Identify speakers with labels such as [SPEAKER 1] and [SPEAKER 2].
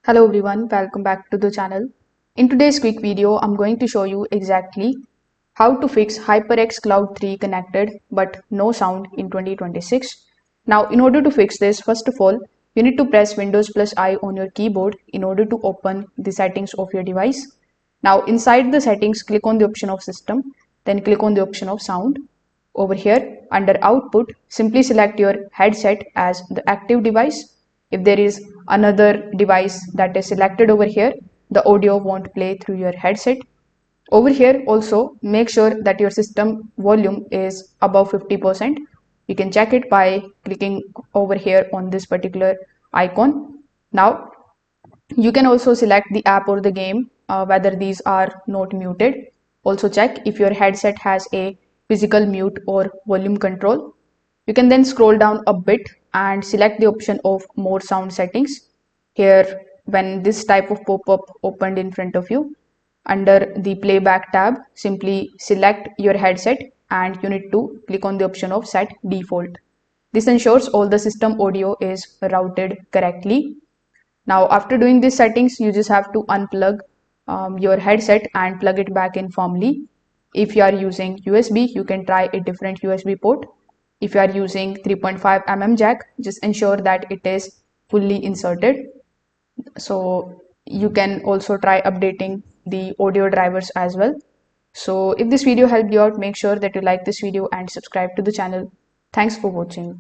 [SPEAKER 1] Hello everyone, welcome back to the channel. In today's quick video, I'm going to show you exactly how to fix HyperX Cloud 3 connected but no sound in 2026. Now, in order to fix this, first of all, you need to press Windows plus I on your keyboard in order to open the settings of your device. Now, inside the settings, click on the option of system, then click on the option of sound. Over here, under output, simply select your headset as the active device. If there is another device that is selected over here, the audio won't play through your headset. Over here also make sure that your system volume is above 50%. You can check it by clicking over here on this particular icon. Now you can also select the app or the game whether these are not muted. Also check if your headset has a physical mute or volume control. You can then scroll down a bit and select the option of more sound settings. Here, when this type of pop-up opened in front of you, under the playback tab, simply select your headset and you need to click on the option of set default. This ensures all the system audio is routed correctly. Now, after doing these settings, you just have to unplug your headset and plug it back in firmly. If you are using USB, you can try a different USB port. If you are using 3.5 mm jack, just ensure that it is fully inserted. So you can also try updating the audio drivers as well. So if this video helped you out, make sure that you like this video and subscribe to the channel. Thanks for watching.